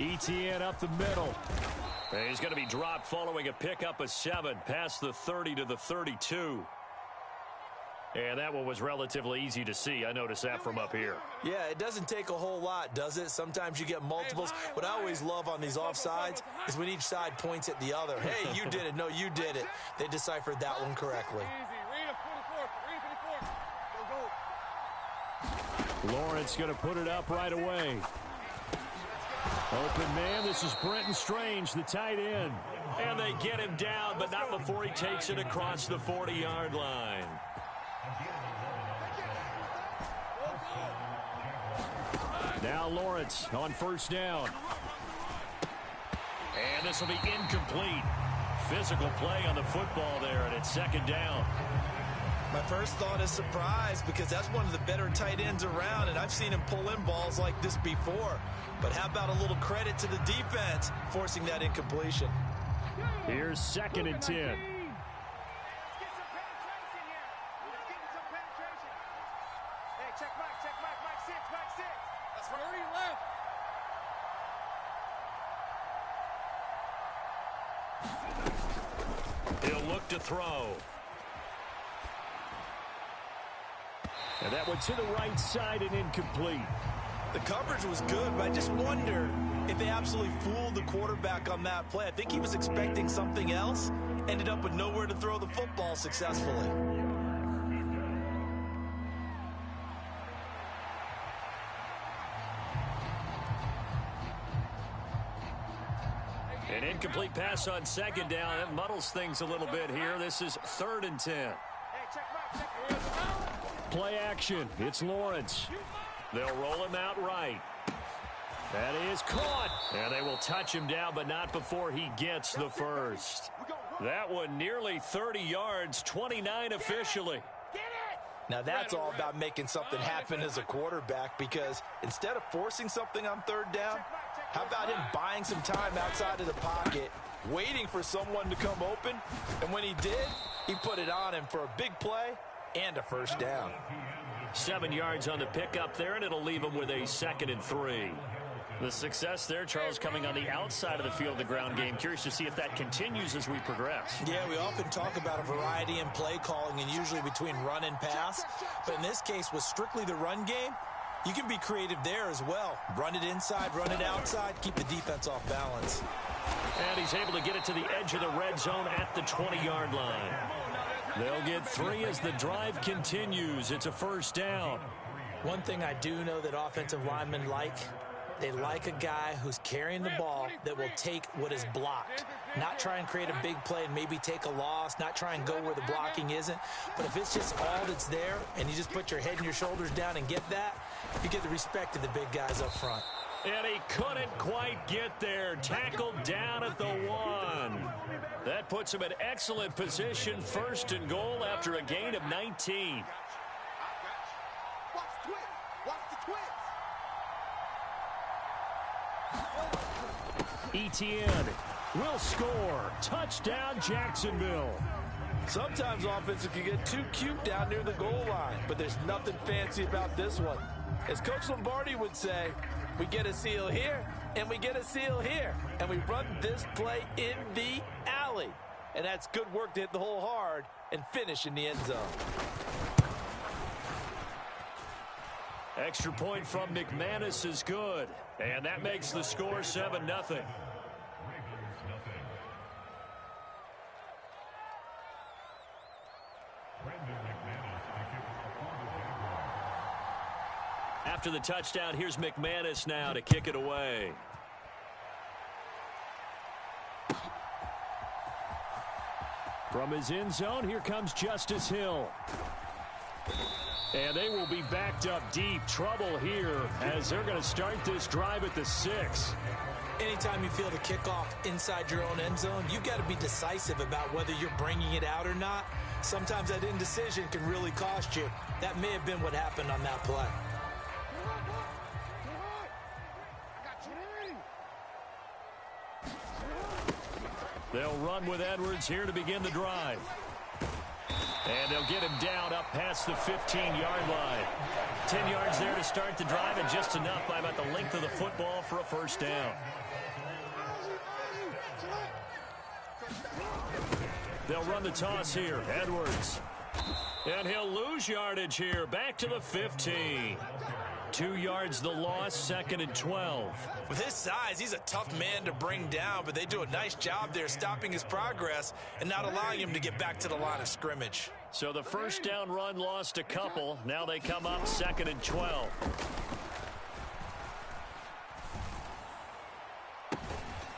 ETN up the middle. And he's going to be dropped following a pickup of 7 past the 30 to the 32. And that one was relatively easy to see. I noticed that from up here. Yeah, it doesn't take a whole lot, does it? Sometimes you get multiples. What I always love on these offsides is when each side points at the other. Hey, you did it. No, you did it. They deciphered that one correctly. Lawrence going to put it up right away. Open man, this is Brenton Strange, the tight end. And they get him down, but not before he takes it across the 40-yard line. Now Lawrence on first down. And this will be incomplete. Physical play on the football there, and it's second down. My first thought is surprise, because that's one of the better tight ends around, and I've seen him pull in balls like this before. But how about a little credit to the defense forcing that incompletion? Here's 2nd and 10. He'll look to throw. And that one to the right side and incomplete. The coverage was good, but I just wonder if they absolutely fooled the quarterback on that play. I think he was expecting something else. Ended up with nowhere to throw the football successfully. An incomplete pass on second down. That muddles things a little bit here. This is 3rd and 10. Play action. It's Lawrence. They'll roll him out right. That is caught. And they will touch him down, but not before he gets the first. That one nearly 30 yards, 29 officially. Now that's all about making something happen as a quarterback, because instead of forcing something on 3rd down, how about him buying some time outside of the pocket, waiting for someone to come open, and when he did, he put it on him for a big play and a first down. 7 yards on the pickup there, and it'll leave him with a 2nd and 3. The success there, Charles, coming on the outside of the field, the ground game. Curious to see if that continues as we progress. Yeah, we often talk about a variety in play calling and usually between run and pass. But in this case, with strictly the run game, you can be creative there as well. Run it inside, run it outside, keep the defense off balance. And he's able to get it to the edge of the red zone at the 20-yard line. They'll get 3 as the drive continues. It's a first down. One thing I do know that offensive linemen like, they like a guy who's carrying the ball that will take what is blocked. Not try and create a big play and maybe take a loss, not try and go where the blocking isn't. But if it's just all that's there and you just put your head and your shoulders down and get that, you get the respect of the big guys up front. And he couldn't quite get there. Tackled down at the 1. That puts him in excellent position. 1st and goal after a gain of 19. ETN will score. Touchdown, Jacksonville. Sometimes offenses can get too cute down near the goal line, but there's nothing fancy about this one. As Coach Lombardi would say, we get a seal here, and we get a seal here, and we run this play in the alley. And that's good work to hit the hole hard and finish in the end zone. Extra point from McManus is good. And that makes the score 7-0. After the touchdown, here's McManus now to kick it away. From his end zone, here comes Justice Hill. And they will be backed up deep. Trouble here as they're going to start this drive at the 6. Anytime you feel the kickoff inside your own end zone, you've got to be decisive about whether you're bringing it out or not. Sometimes that indecision can really cost you. That may have been what happened on that play. They'll run with Edwards here to begin the drive. And they'll get him down up past the 15-yard line. 10 yards there to start the drive, and just enough by about the length of the football for a first down. They'll run the toss here. Edwards. And he'll lose yardage here. Back to the 15. 2 yards the loss, 2nd and 12. With his size, he's a tough man to bring down, but they do a nice job there stopping his progress and not allowing him to get back to the line of scrimmage. So the first down run lost a couple. Now they come up 2nd and 12.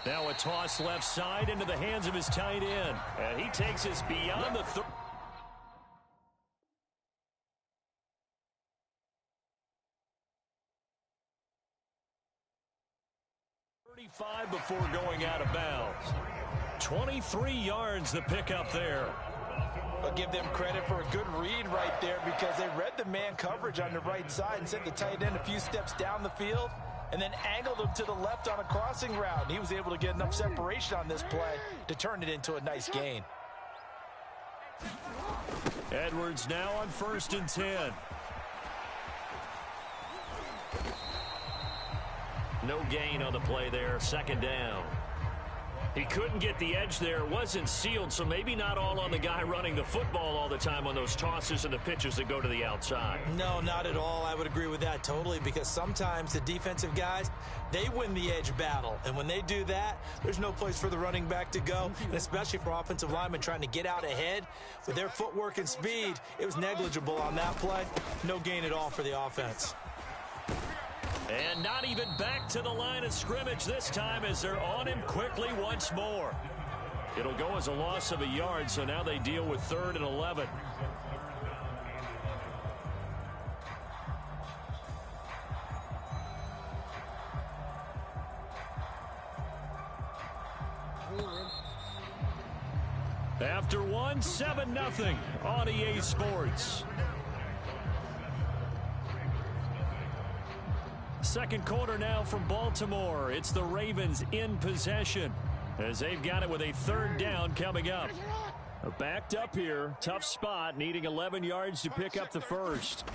Now a toss left side into the hands of his tight end. And he takes us beyond the 35 before going out of bounds. 23 yards the pickup there. I'll give them credit for a good read right there because they read the man coverage on the right side and sent the tight end a few steps down the field and then angled him to the left on a crossing route. He was able to get enough separation on this play to turn it into a nice gain. Edwards now on 1st and 10. No gain on the play there, 2nd down. He couldn't get the edge there, wasn't sealed, so maybe not all on the guy running the football all the time on those tosses and the pitches that go to the outside. No, not at all. I would agree with that totally because sometimes the defensive guys, they win the edge battle. And when they do that, there's no place for the running back to go, and especially for offensive linemen trying to get out ahead. With their footwork and speed, it was negligible on that play. No gain at all for the offense. And not even back to the line of scrimmage this time as they're on him quickly once more. It'll go as a loss of a yard, so now they deal with 3rd and 11. After one, 7-0 on EA Sports. Second quarter now from Baltimore. It's the Ravens in possession as they've got it with a 3rd down coming up. Backed up here. Tough spot, needing 11 yards to pick up the first.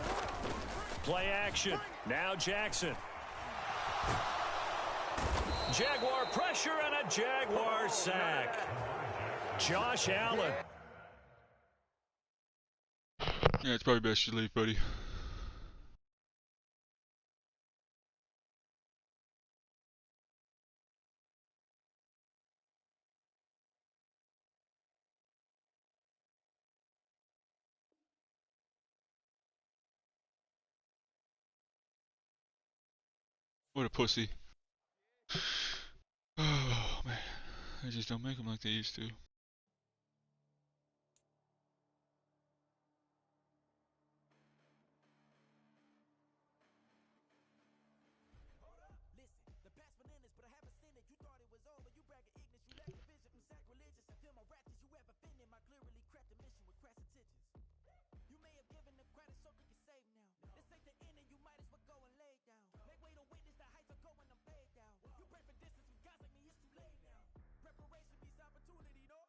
Play action. Now Jackson. Jaguar pressure and a Jaguar sack. Josh Allen. Yeah, it's probably best you leave, buddy. What a pussy. Oh, man. They just don't make them like they used to. Preparation meets opportunity, no?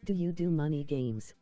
Do you do money games?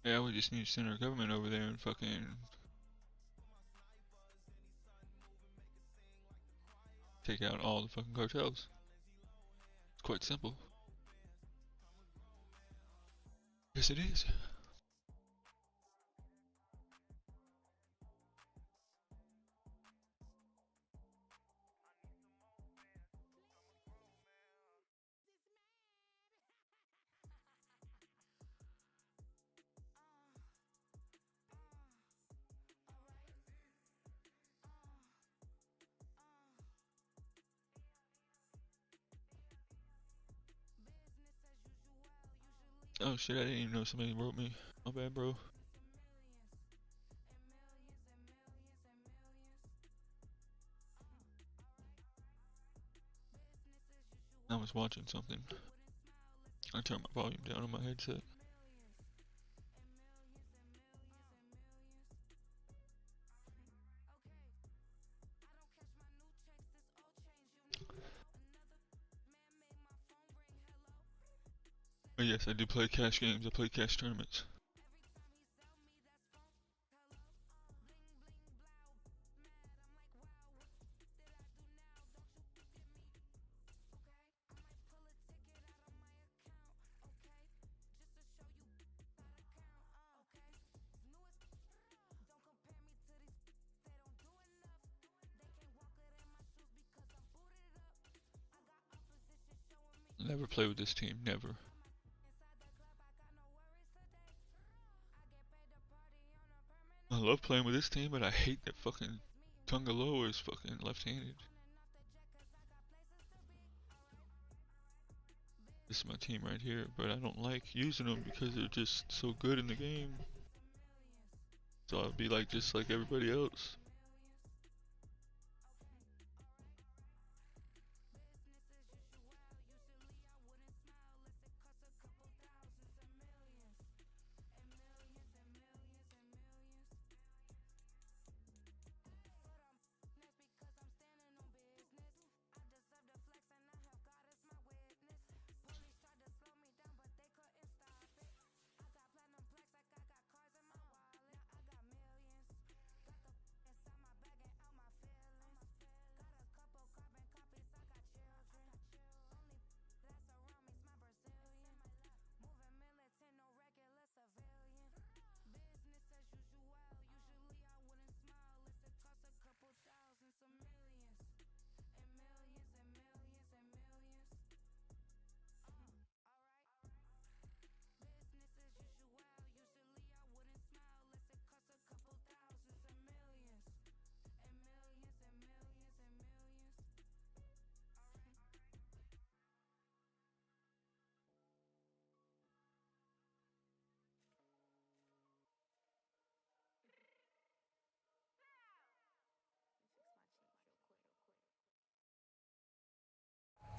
Yeah, we just need to send our government over there and fucking take out all the fucking cartels. It's quite simple. Yes, it is. Oh shit, I didn't even know somebody wrote me. My bad, bro. I was watching something. I turned my volume down on my headset. But yes, I do play cash games. I play cash tournaments. Never play with this team, never. I love playing with this team, but I hate that fucking Tungaloa is fucking left-handed. This is my team right here, but I don't like using them because they're just so good in the game. So I'll be like just like everybody else.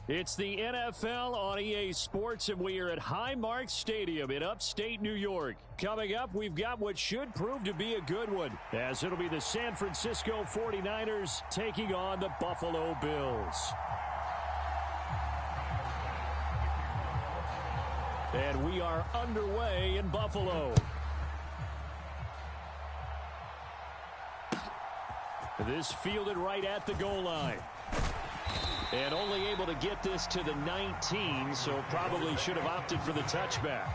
It's the NFL on EA Sports, and we are at Highmark Stadium in upstate New York. Coming up, we've got what should prove to be a good one, as it'll be the San Francisco 49ers taking on the Buffalo Bills. And we are underway in Buffalo. This fielded right at the goal line. And only able to get this to the 19, so probably should have opted for the touchback.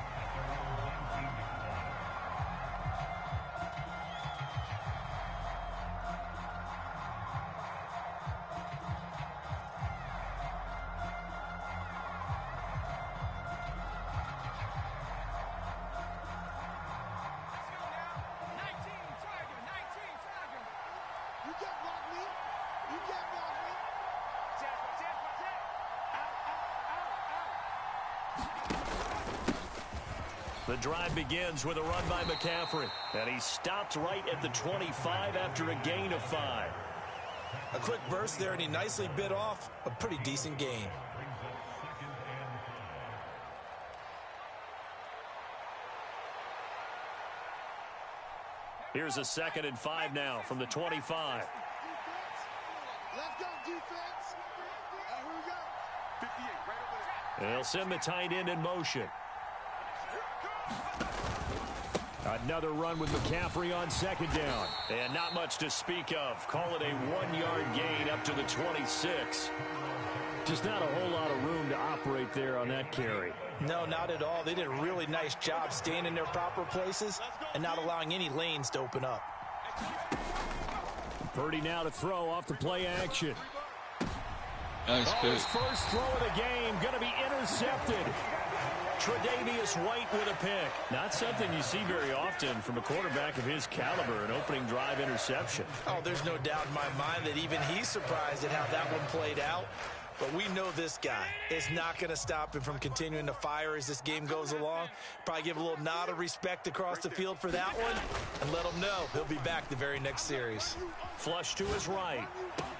The drive begins with a run by McCaffrey, and he stopped right at the 25 after a gain of 5. A quick burst there, and he nicely bit off a pretty decent gain. Here's a 2nd and 5 now from the 25. Let's go, defense. Here we go. 58, right over there. They'll send the tight end in motion. Another run with McCaffrey on 2nd down. And not much to speak of. Call it a 1-yard gain up to the 26. Just not a whole lot of room to operate there on that carry. No, not at all. They did a really nice job staying in their proper places and not allowing any lanes to open up. Purdy now to throw off the play action. Nice His first throw of the game going to be intercepted. Tre'Davious White with a pick. Not something you see very often from a quarterback of his caliber, an opening drive interception. Oh, there's no doubt in my mind that even he's surprised at how that one played out. But we know this guy is not going to stop him from continuing to fire as this game goes along. Probably give a little nod of respect across the field for that one and let him know he'll be back the very next series. Flush to his right.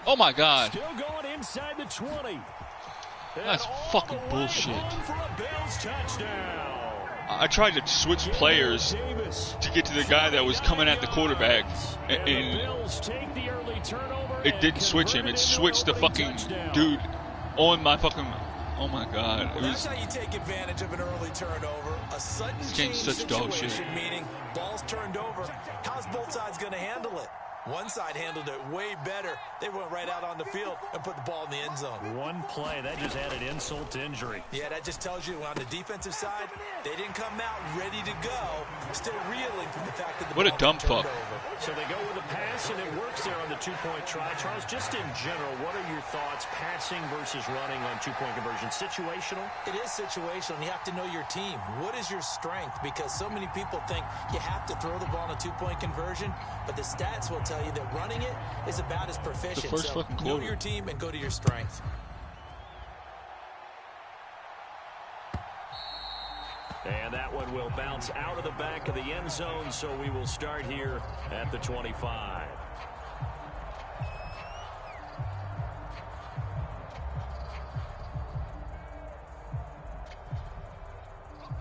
Oh, my God. Still going inside the 20. That's fucking bullshit. For a Bills touchdown. I tried to switch players to get to the guy that was coming at the quarterback, and it didn't switch him. It switched the fucking dude on my fucking... Oh, my God. Well, that's how you take advantage of an early turnover. A sudden change such dog shit. situation, meaning ball's turned over. How's both sides going to handle it? One side handled it way better. They went right out on the field and put the ball in the end zone. One play, that just added insult to injury. Yeah, that just tells you on the defensive side, they didn't come out ready to go, still reeling from the fact that the what ball a dumb fuck. over. So they go with a pass, and it works there on the two-point try. Charles, just in general, what are your thoughts, passing versus running on two-point conversion? Situational? It is situational, and you have to know your team. What is your strength? Because so many people think you have to throw the ball on a two-point conversion, but the stats will tell you that running it is about as proficient. The first so fucking know quarter. your team and go to your strength. And that one will bounce out of the back of the end zone, so we will start here at the 25.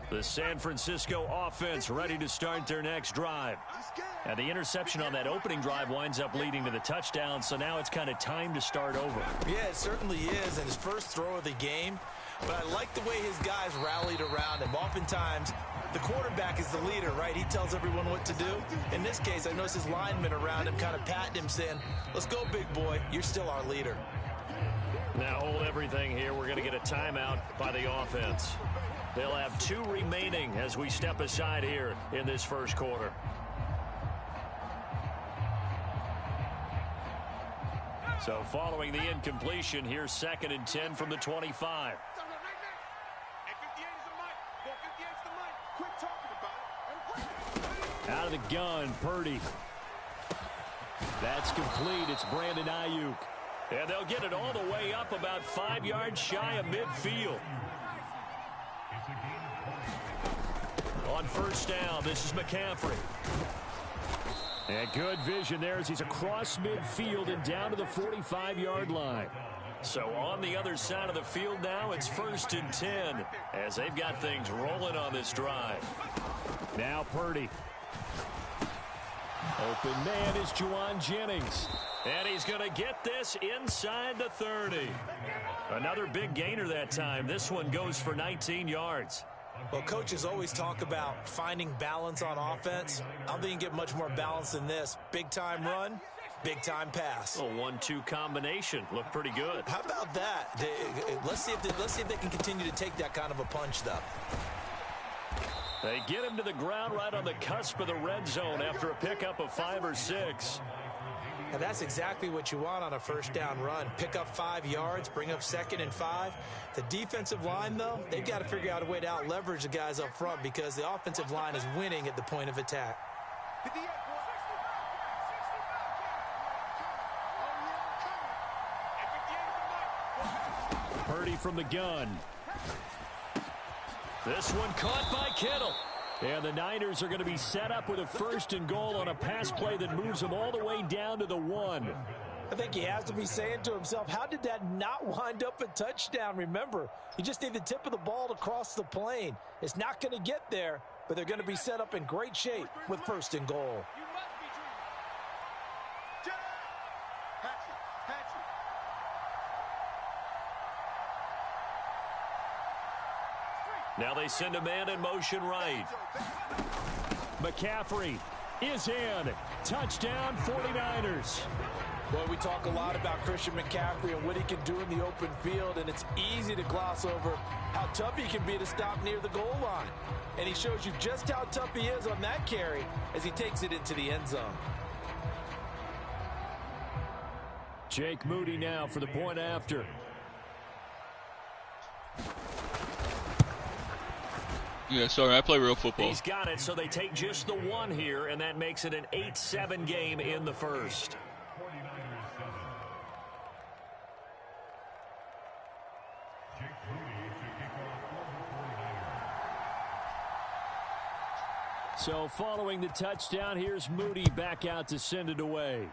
The San Francisco offense ready to start their next drive. And the interception on that opening drive winds up leading to the touchdown, so now it's kind of time to start over. Yeah, it certainly is, and his first throw of the game. But I like the way his guys rallied around him. Oftentimes, the quarterback is the leader, right? He tells everyone what to do. In this case, I noticed his linemen around him kind of patting him, saying, let's go, big boy. You're still our leader. Now hold everything here. We're going to get a timeout by the offense. They'll have 2 remaining as we step aside here in this first quarter. So following the incompletion, here's 2nd and 10 from the 25. Out of the gun, Purdy. That's complete. It's Brandon Ayuk. And they'll get it all the way up about 5 yards shy of midfield. On first down, this is McCaffrey. And good vision there as he's across midfield and down to the 45-yard line. So on the other side of the field now, it's 1st and 10 as they've got things rolling on this drive. Now Purdy. Open man is Juwan Jennings. And he's going to get this inside the 30. Another big gainer that time. This one goes for 19 yards. Well, coaches always talk about finding balance on offense. I don't think you can get much more balance than this. Big-time run, big-time pass. A 1-2 combination. Looked pretty good. How about that? Let's see if they can continue to take that kind of a punch, though. They get him to the ground right on the cusp of the red zone after a pickup of 5 or 6. And that's exactly what you want on a first down run. Pick up 5 yards, bring up 2nd and 5. The defensive line, though, they've got to figure out a way to out-leverage the guys up front because the offensive line is winning at the point of attack. Purdy from the gun. This one caught by Kittle. And the Niners are going to be set up with a 1st and goal on a pass play that moves them all the way down to the 1. I think he has to be saying to himself, how did that not wind up a touchdown? Remember, you just need the tip of the ball to cross the plane. It's not going to get there, but they're going to be set up in great shape with 1st and goal. Now they send a man in motion right. McCaffrey is in. Touchdown 49ers. Boy, we talk a lot about Christian McCaffrey and what he can do in the open field, and it's easy to gloss over how tough he can be to stop near the goal line. And he shows you just how tough he is on that carry as he takes it into the end zone. Jake Moody now for the point after. Yeah, sorry, I play real football. He's got it, so they take just the 1 here, and that makes it an 8-7 game in the first. So following the touchdown, here's Moody back out to send it away.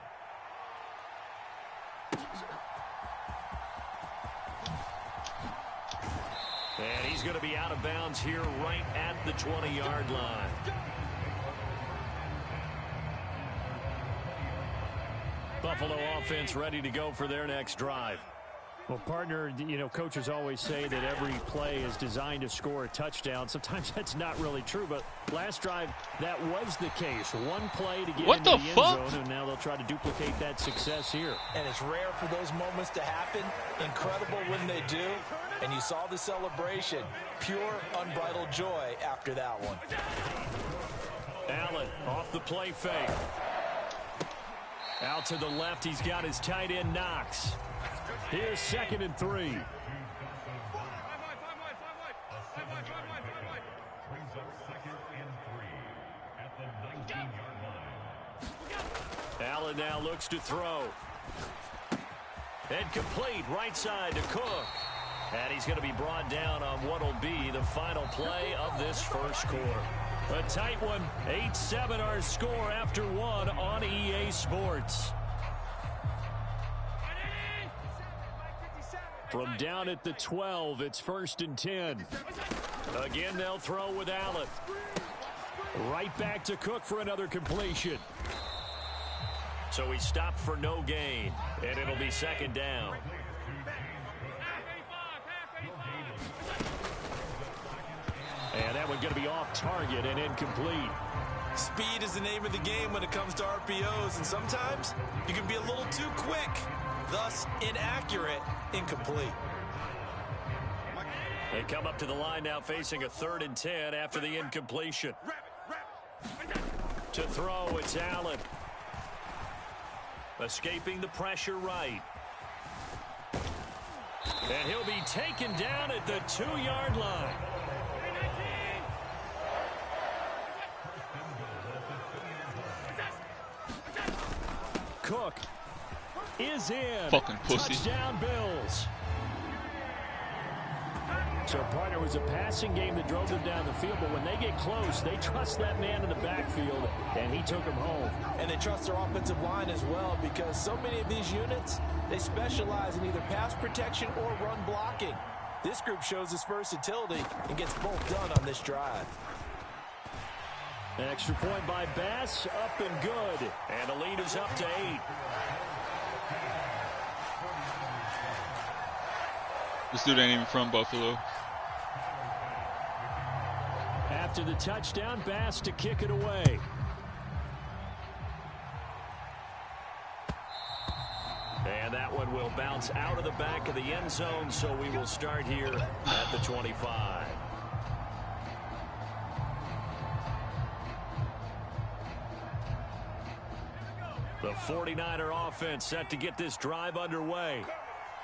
And he's going to be out of bounds here right at the 20-yard line. Buffalo offense ready to go for their next drive. Well, partner, you know, coaches always say that every play is designed to score a touchdown. Sometimes that's not really true, but last drive, that was the case. 1 play to get into the end zone, and now they'll try to duplicate that success here. And it's rare for those moments to happen. Incredible when they do. And you saw the celebration. Pure, unbridled joy after that one. Allen off the play fake. Out to the left, he's got his tight end Knox. Here's 2nd and 3. Allen now looks to throw. And complete right side to Cook. And he's going to be brought down on what will be the final play of this first quarter. A tight one, 8-7 our score after one on EA Sports. From down at the 12, it's 1st and 10. Again, they'll throw with Allen. Right back to Cook for another completion. So he stopped for no gain, and it'll be 2nd down. And that one's going to be off target and incomplete. Speed is the name of the game when it comes to RPOs, and sometimes you can be a little too quick, thus inaccurate, incomplete. They come up to the line now facing a 3rd and 10 after the incompletion. To throw, it's Allen. Escaping the pressure right. And he'll be taken down at the 2-yard line. Cook is in. Fucking pussy. Touchdown, Bills. So, partner, was a passing game that drove them down the field, but when they get close, they trust that man in the backfield, and he took them home. And they trust their offensive line as well, because so many of these units, they specialize in either pass protection or run blocking. This group shows its versatility and gets both done on this drive. An extra point by Bass, up and good. And the lead is up to 8. This dude ain't even from Buffalo. After the touchdown, Bass to kick it away. And that one will bounce out of the back of the end zone, so we will start here at the 25. The 49er offense set to get this drive underway.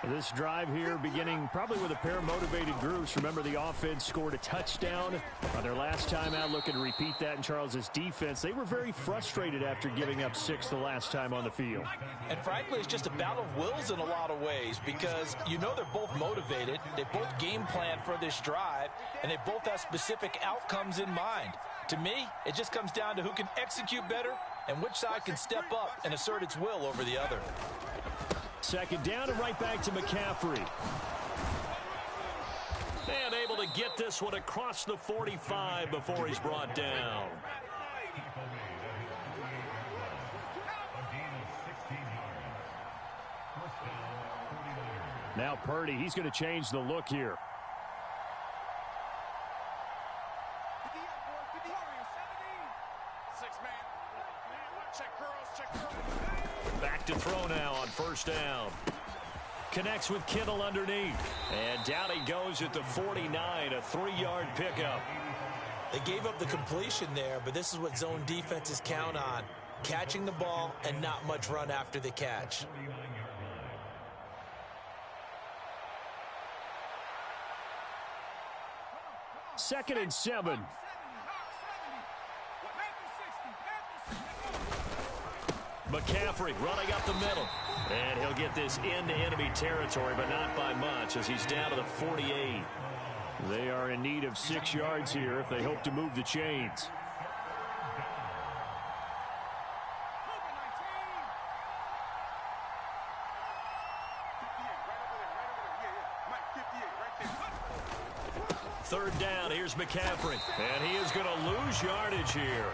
This drive here beginning probably with a pair of motivated groups. Remember, the offense scored a touchdown on their last time out. Looking to repeat that in Charles's defense. They were very frustrated after giving up 6 the last time on the field. And frankly, it's just a battle of wills in a lot of ways, because you know they're both motivated. They both game plan for this drive, and they both have specific outcomes in mind. To me, it just comes down to who can execute better and which side can step up and assert its will over the other. 2nd down and right back to McCaffrey. And able to get this one across the 45 before he's brought down. Now Purdy, he's going to change the look here. Back to throw now on 1st down. Connects with Kittle underneath. And down he goes at the 49, a 3-yard pickup. They gave up the completion there, but this is what zone defenses count on. Catching the ball and not much run after the catch. Second and 7. McCaffrey running up the middle. And he'll get this into enemy territory, but not by much, as he's down to the 48. They are in need of 6 yards here if they hope to move the chains. Third down, here's McCaffrey. And he is going to lose yardage here.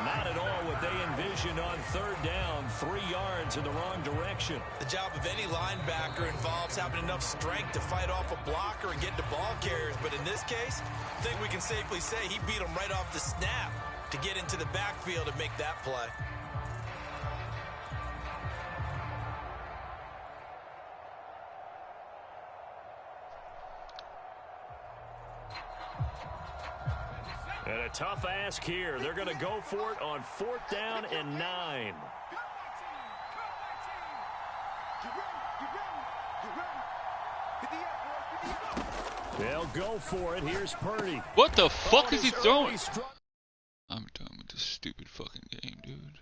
Not at all what they envisioned on 3rd down. 3 yards in the wrong direction. The job of any linebacker involves having enough strength to fight off a blocker and get to ball carriers. But in this case, I think we can safely say he beat him right off the snap to get into the backfield and make that play. And a tough ask here. They're going to go for it on 4th down and 9. They'll go for it. Here's Purdy. What the fuck is he throwing? I'm done with this stupid fucking game, dude.